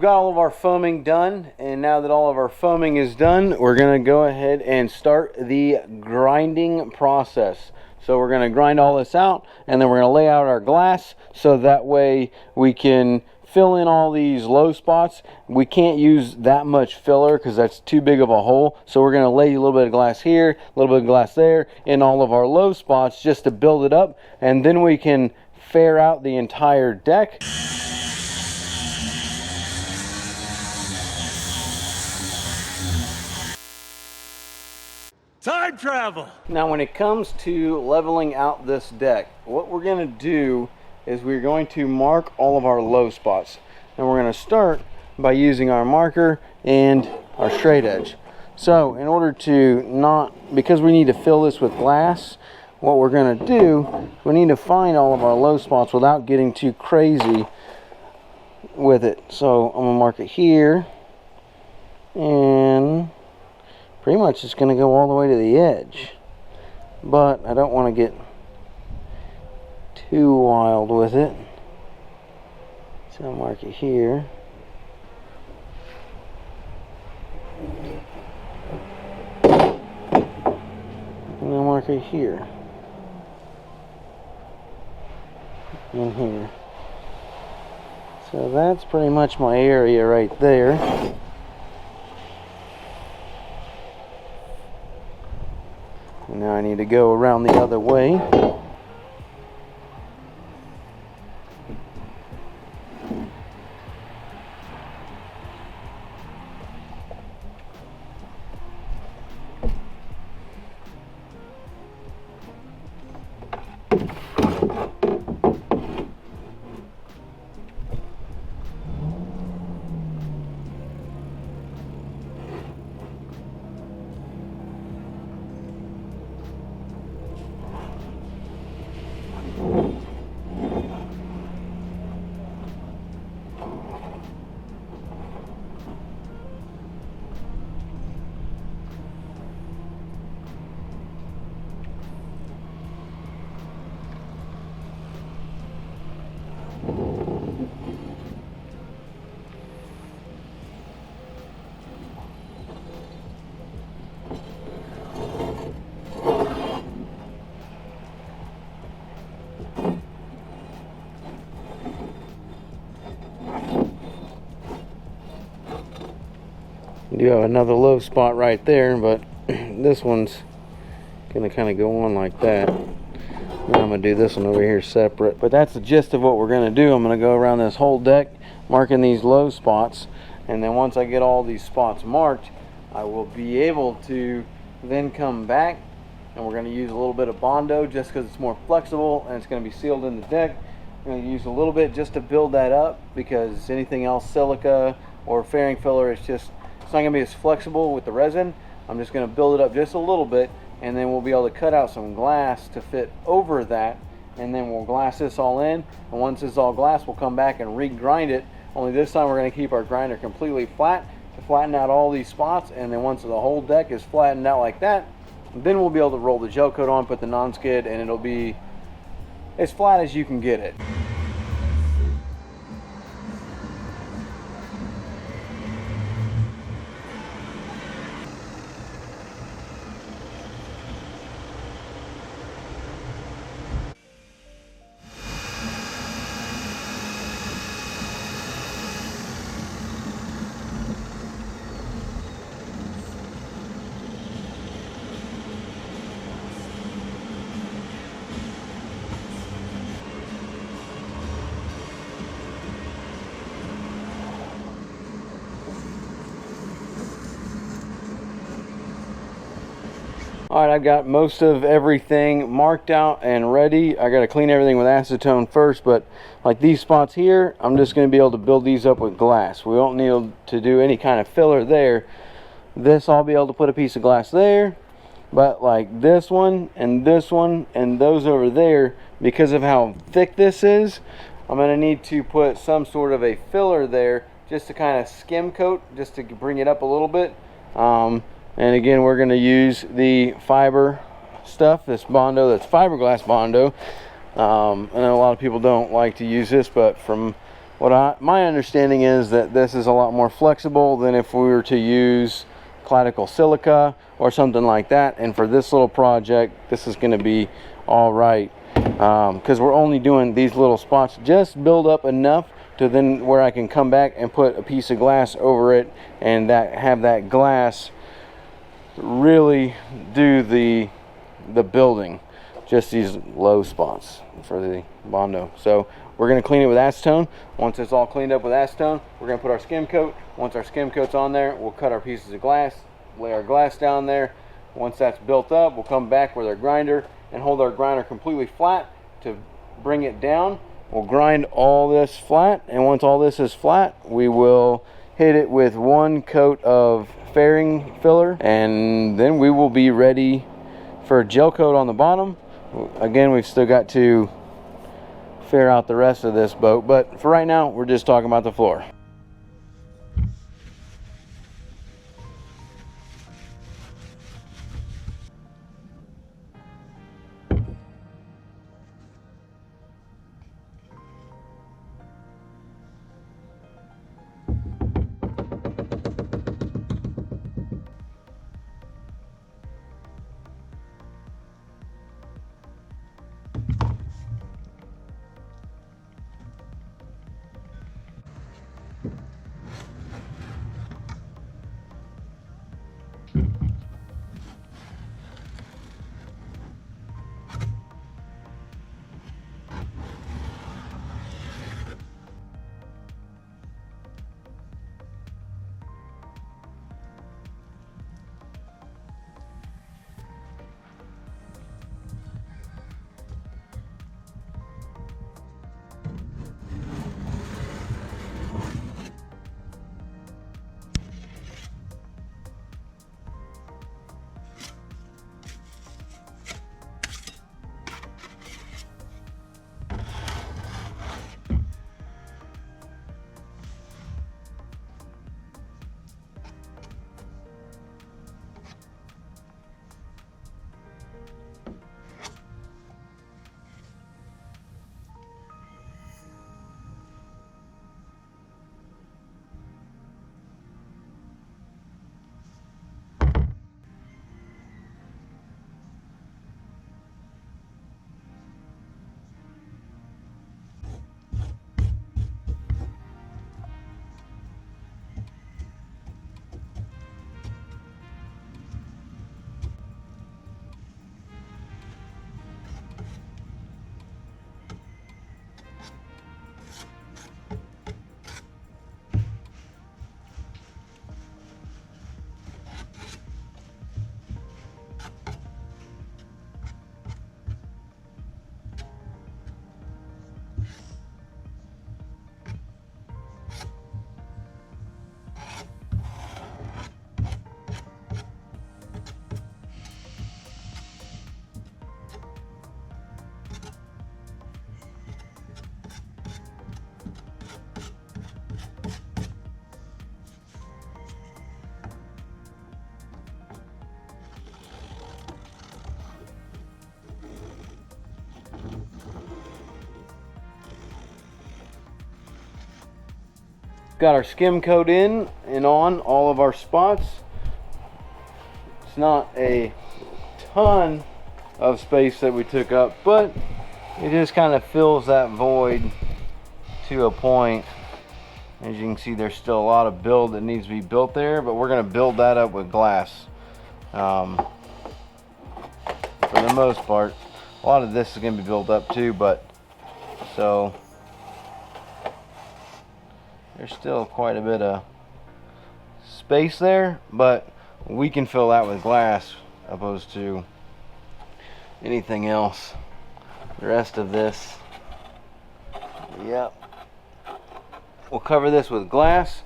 got all of our foaming done, and now that all of our foaming is done, we're going to go ahead and start the grinding process. So we're going to grind all this out, and then we're going to lay out our glass so that way we can fill in all these low spots. We can't use that much filler because that's too big of a hole. So we're going to lay a little bit of glass here, a little bit of glass there in all of our low spots just to build it up, and then we can fair out the entire deck. Time travel! Now when it comes to leveling out this deck, what we're going to do is we're going to mark all of our low spots. And we're going to start by using our marker and our straight edge. So in order to not, because we need to fill this with glass, what we're going to do, we need to find all of our low spots without getting too crazy with it. So I'm going to mark it here, and pretty much it's going to go all the way to the edge, but I don't want to get too wild with it, so I'll mark it here. And I'll mark it here and here. So that's pretty much my area right there. Now I need to go around the other way. You have another low spot right there, but this one's gonna kind of go on like that. And I'm gonna do this one over here separate, but that's the gist of what we're gonna do. I'm gonna go around this whole deck marking these low spots, and then once I get all these spots marked, I will be able to then come back, and we're gonna use a little bit of Bondo just because it's more flexible and it's gonna be sealed in the deck. I'm gonna use a little bit just to build that up, because anything else, silica or fairing filler, it's not going to be as flexible with the resin. I'm just going to build it up just a little bit, and then we'll be able to cut out some glass to fit over that, and then we'll glass this all in. And once it's all glass, we'll come back and re-grind it. Only this time we're going to keep our grinder completely flat to flatten out all these spots, and then once the whole deck is flattened out like that, then we'll be able to roll the gel coat on, put the non-skid, and it'll be as flat as you can get it. All right, I've got most of everything marked out and ready. I got to clean everything with acetone first, but like these spots here, I'm just going to be able to build these up with glass. We don't need to do any kind of filler there. This, I'll be able to put a piece of glass there, but like this one and those over there, because of how thick this is, I'm going to need to put some sort of a filler there just to kind of skim coat, just to bring it up a little bit. And again, we're going to use the fiber stuff, this Bondo, that's fiberglass Bondo. I know a lot of people don't like to use this, but from My understanding is that this is a lot more flexible than if we were to use cladical silica or something like that. And for this little project, this is going to be all right, because we're only doing these little spots, just build up enough to then where I can come back and put a piece of glass over it, and have that glass really do the building. Just these low spots for the Bondo. So we're going to clean it with acetone. Once it's all cleaned up with acetone, we're going to put our skim coat. Once our skim coat's on there, we'll cut our pieces of glass, lay our glass down there. Once that's built up, we'll come back with our grinder and hold our grinder completely flat to bring it down. We'll grind all this flat, and once all this is flat, we will hit it with one coat of fairing filler, and then we will be ready for a gel coat on the bottom. Again, we've still got to fair out the rest of this boat, but for right now, we're just talking about the floor. Got our skim coat in and on all of our spots. It's not a ton of space that we took up, but it just kind of fills that void to a point. As you can see, there's still a lot of build that needs to be built there, but we're going to build that up with glass. For the most part, a lot of this is going to be built up too, but so there's still quite a bit of space there, but we can fill that with glass opposed to anything else. The rest of this, yep, we'll cover this with glass,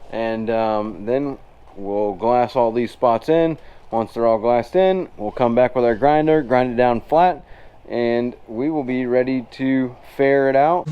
and then we'll glass all these spots in. Once they're all glassed in, we'll come back with our grinder, grind it down flat, and we will be ready to fair it out.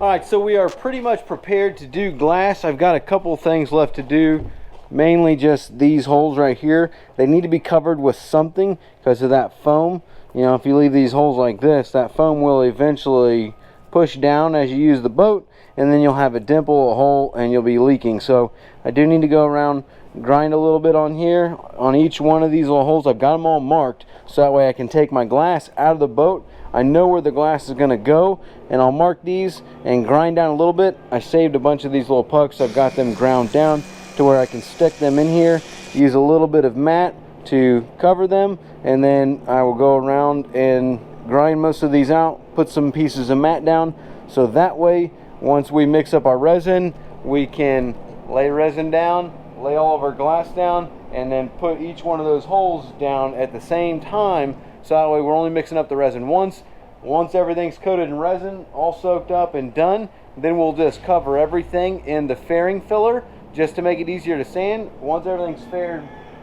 All right, so we are pretty much prepared to do glass. I've got a couple things left to do, mainly just these holes right here. They need to be covered with something because of that foam. You know, if you leave these holes like this, that foam will eventually push down as you use the boat, and then you'll have a dimple, a hole, and you'll be leaking. So I do need to go around, grind a little bit on here, on each one of these little holes. I've got them all marked, so that way I can take my glass out of the boat. I know where the glass is going to go, and I'll mark these and grind down a little bit. I saved a bunch of these little pucks. I've got them ground down to where I can stick them in here, use a little bit of mat to cover them, and then I will go around and grind most of these out, put some pieces of mat down, so that way once we mix up our resin, we can lay resin down, lay all of our glass down, and then put each one of those holes down at the same time. So that way we're only mixing up the resin once. Once everything's coated in resin, all soaked up and done, then we'll just cover everything in the fairing filler just to make it easier to sand. Once everything's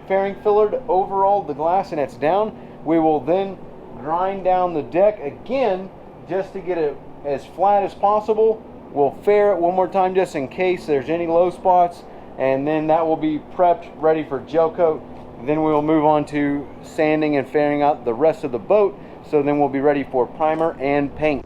fairing fillered over all the glass and it's down, we will then grind down the deck again just to get it as flat as possible. We'll fair it one more time just in case there's any low spots, and then that will be prepped, ready for gel coat. Then we will move on to sanding and fairing out the rest of the boat, so then we'll be ready for primer and paint.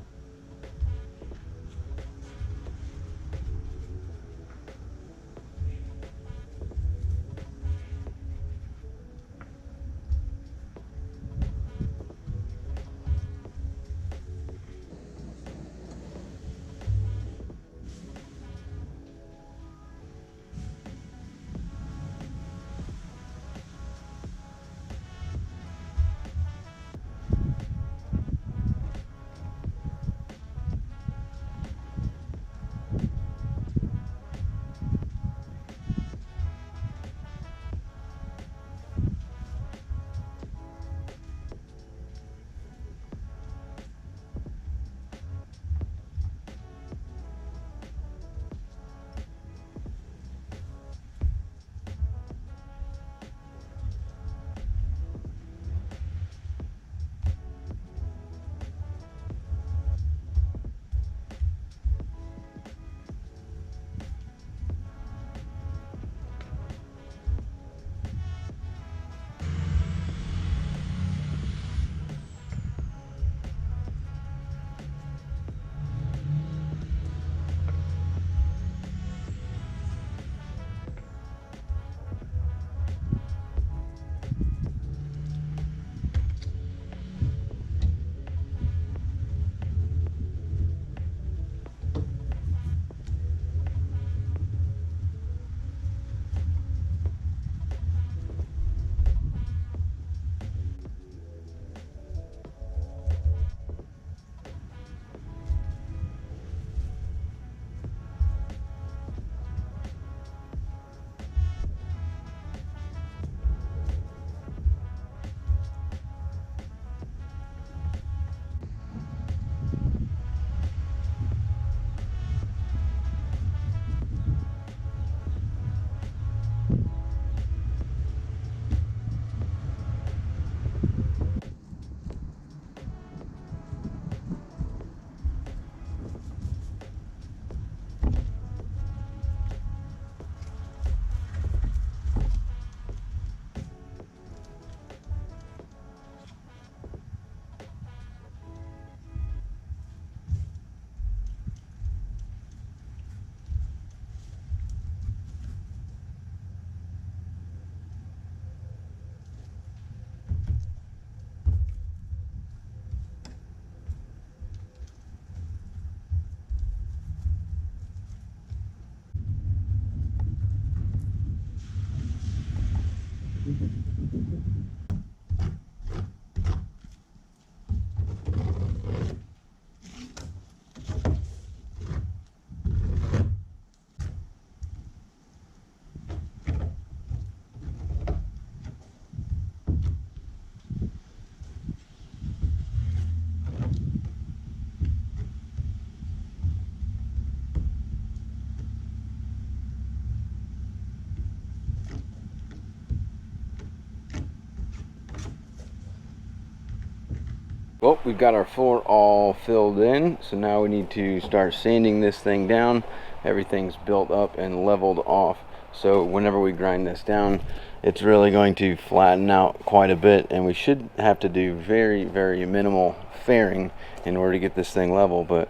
Well, we've got our floor all filled in, so now we need to start sanding this thing down. Everything's built up and leveled off, so whenever we grind this down, it's really going to flatten out quite a bit, and we should have to do very, very minimal fairing in order to get this thing level. But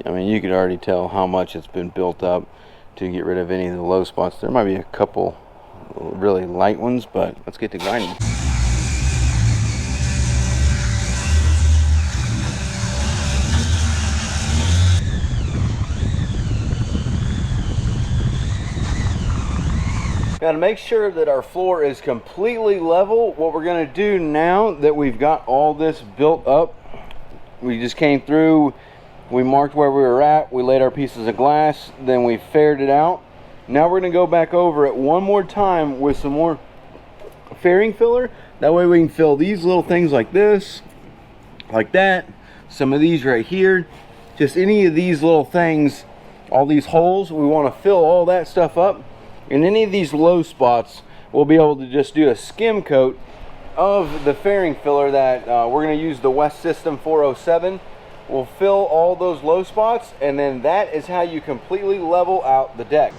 I mean, you could already tell how much it's been built up to get rid of any of the low spots. There might be a couple really light ones, but let's get to grinding. Got to make sure that our floor is completely level. What we're going to do now that we've got all this built up, we just came through, we marked where we were at, we laid our pieces of glass, then we faired it out. Now we're going to go back over it one more time with some more fairing filler. That way we can fill these little things like this, like that, some of these right here, just any of these little things, all these holes, we want to fill all that stuff up. In any of these low spots, we'll be able to just do a skim coat of the fairing filler that we're going to use the West System 407. We'll fill all those low spots, and then that is how you completely level out the deck.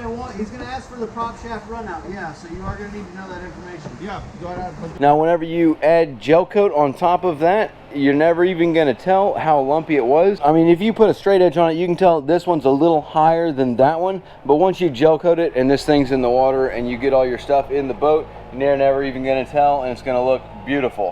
Well, he's gonna ask for the prop shaft runout, yeah, so you are gonna need to know that information. Yeah, go ahead. Now whenever you add gel coat on top of that, you're never even gonna tell how lumpy it was. I mean, if you put a straight edge on it, you can tell this one's a little higher than that one, but once you gel coat it and this thing's in the water and you get all your stuff in the boat, you're never even gonna tell, and it's gonna look beautiful.